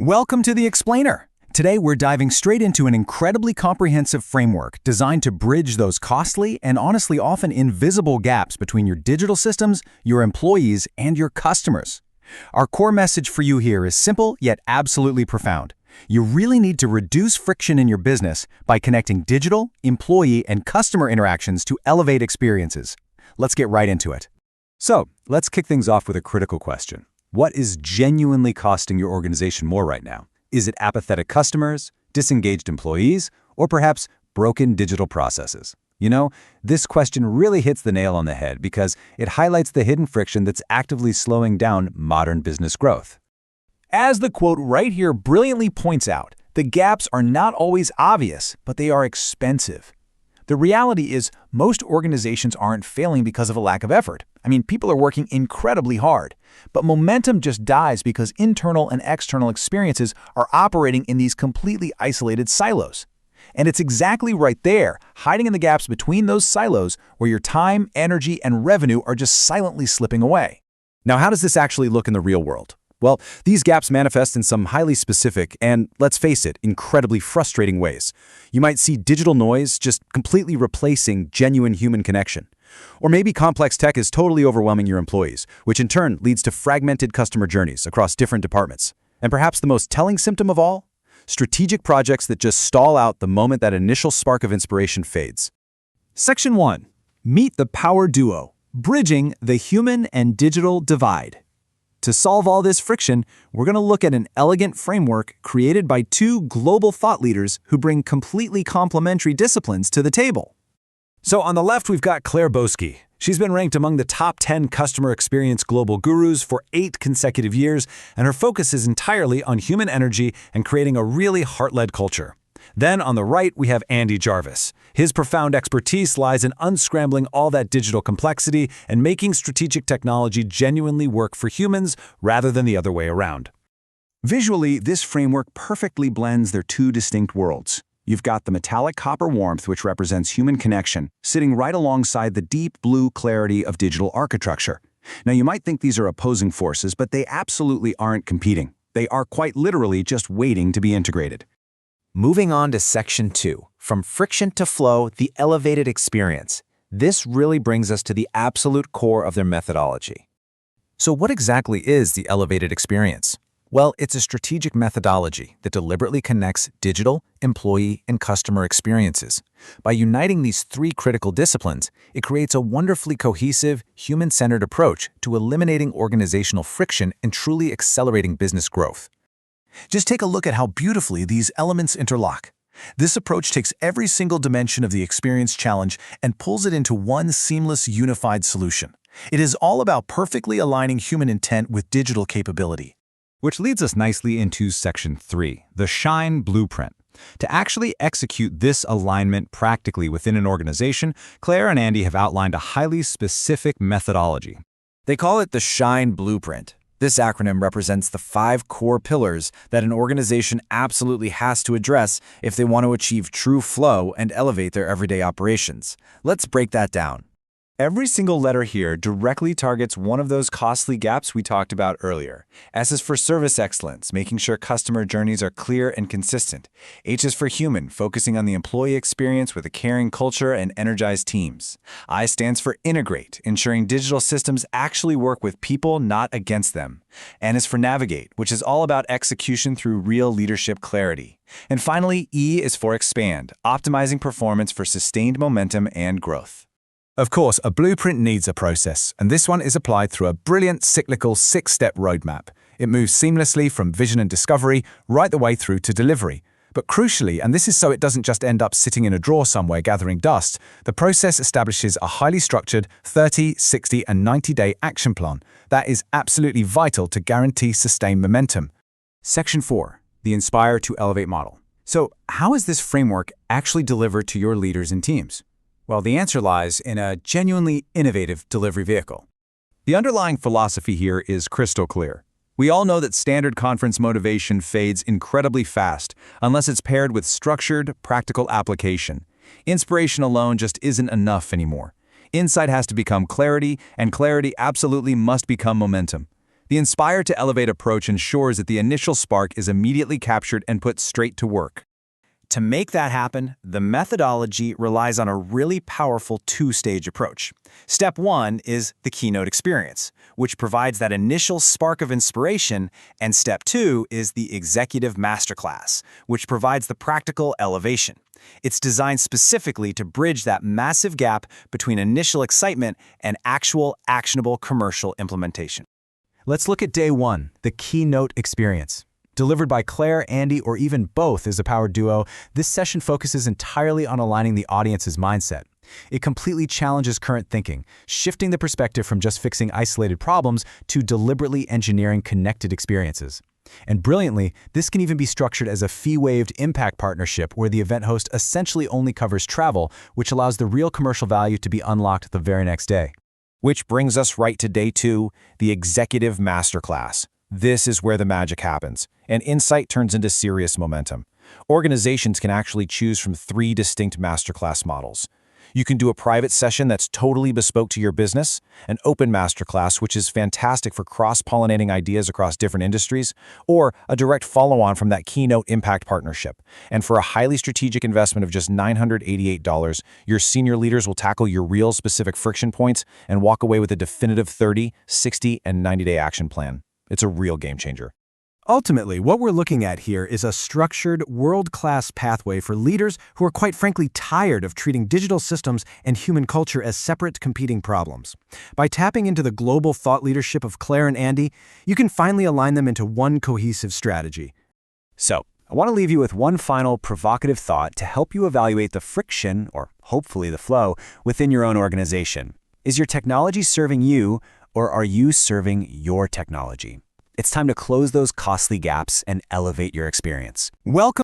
Welcome to The Explainer. Today we're diving straight into an incredibly comprehensive framework designed to bridge those costly and honestly often invisible gaps between your digital systems, your employees, and your customers. Our core message for you here is simple yet absolutely profound. You really need to reduce friction in your business by connecting digital, employee, and customer interactions to elevate experiences. Let's get right into it. So, let's kick things off with a critical question. What is genuinely costing your organization more right now? Is it apathetic customers, disengaged employees, or perhaps broken digital processes? You know, this question really hits the nail on the head because it highlights the hidden friction that's actively slowing down modern business growth. As the quote right here brilliantly points out, the gaps are not always obvious, but they are expensive. The reality is most organizations aren't failing because of a lack of effort. People are working incredibly hard, but momentum just dies because internal and external experiences are operating in these completely isolated silos. And it's exactly right there, hiding in the gaps between those silos, where your time, energy, and revenue are just silently slipping away. Now, how does this actually look in the real world? Well, these gaps manifest in some highly specific and, let's face it, incredibly frustrating ways. You might see digital noise just completely replacing genuine human connection. Or maybe complex tech is totally overwhelming your employees, which in turn leads to fragmented customer journeys across different departments. And perhaps the most telling symptom of all? Strategic projects that just stall out the moment that initial spark of inspiration fades. Section 1. Meet the power duo, bridging the human and digital divide. To solve all this friction, we're going to look at an elegant framework created by two global thought leaders who bring completely complementary disciplines to the table. So on the left, we've got Claire Boski. She's been ranked among the top 10 customer experience global gurus for 8 consecutive years, and her focus is entirely on human energy and creating a really heart-led culture. Then on the right, we have Andy Jarvis. His profound expertise lies in unscrambling all that digital complexity and making strategic technology genuinely work for humans rather than the other way around. Visually, this framework perfectly blends their two distinct worlds. You've got the metallic copper warmth, which represents human connection, sitting right alongside the deep blue clarity of digital architecture. Now, you might think these are opposing forces, but they absolutely aren't competing. They are quite literally just waiting to be integrated. Moving on to Section 2, From Friction to Flow, the Elevated Experience. This really brings us to the absolute core of their methodology. So what exactly is the Elevated Experience? Well, it's a strategic methodology that deliberately connects digital, employee, and customer experiences. By uniting these three critical disciplines, it creates a wonderfully cohesive, human-centered approach to eliminating organizational friction and truly accelerating business growth. Just take a look at how beautifully these elements interlock. This approach takes every single dimension of the experience challenge and pulls it into one seamless, unified solution. It is all about perfectly aligning human intent with digital capability. Which leads us nicely into Section 3, the Shine Blueprint. To actually execute this alignment practically within an organization, Claire and Andy have outlined a highly specific methodology. They call it the Shine Blueprint. This acronym represents the 5 core pillars that an organization absolutely has to address if they want to achieve true flow and elevate their everyday operations. Let's break that down. Every single letter here directly targets one of those costly gaps we talked about earlier. S is for service excellence, making sure customer journeys are clear and consistent. H is for human, focusing on the employee experience with a caring culture and energized teams. I stands for integrate, ensuring digital systems actually work with people, not against them. N is for navigate, which is all about execution through real leadership clarity. And finally, E is for expand, optimizing performance for sustained momentum and growth. Of course, a blueprint needs a process, and this one is applied through a brilliant cyclical 6-step roadmap. It moves seamlessly from vision and discovery right the way through to delivery. But crucially, and this is so it doesn't just end up sitting in a drawer somewhere gathering dust, the process establishes a highly structured 30, 60, and 90-day action plan that is absolutely vital to guarantee sustained momentum. Section 4. The Inspire to Elevate model. So, how is this framework actually delivered to your leaders and teams? Well, the answer lies in a genuinely innovative delivery vehicle. The underlying philosophy here is crystal clear. We all know that standard conference motivation fades incredibly fast unless it's paired with structured, practical application. Inspiration alone just isn't enough anymore. Insight has to become clarity, and clarity absolutely must become momentum. The inspire to elevate approach ensures that the initial spark is immediately captured and put straight to work. To make that happen, the methodology relies on a really powerful two-stage approach. Step 1 is the keynote experience, which provides that initial spark of inspiration, and step 2 is the Executive Masterclass, which provides the practical elevation. It's designed specifically to bridge that massive gap between initial excitement and actual actionable commercial implementation. Let's look at day 1, the keynote experience. Delivered by Claire, Andy, or even both as a power duo, this session focuses entirely on aligning the audience's mindset. It completely challenges current thinking, shifting the perspective from just fixing isolated problems to deliberately engineering connected experiences. And brilliantly, this can even be structured as a fee-waived impact partnership where the event host essentially only covers travel, which allows the real commercial value to be unlocked the very next day. Which brings us right to day 2, the Executive Masterclass. This is where the magic happens, and insight turns into serious momentum. Organizations can actually choose from 3 distinct masterclass models. You can do a private session that's totally bespoke to your business, an open masterclass which is fantastic for cross-pollinating ideas across different industries, or a direct follow-on from that keynote impact partnership. And for a highly strategic investment of just $988, your senior leaders will tackle your real specific friction points and walk away with a definitive 30, 60, and 90-day action plan. It's a real game changer. Ultimately, what we're looking at here is a structured, world-class pathway for leaders who are quite frankly tired of treating digital systems and human culture as separate, competing problems. By tapping into the global thought leadership of Claire and Andy, you can finally align them into one cohesive strategy. So, I want to leave you with one final provocative thought to help you evaluate the friction, or hopefully the flow, within your own organization. Is your technology serving you, or are you serving your technology? It's time to close those costly gaps and elevate your experience. Welcome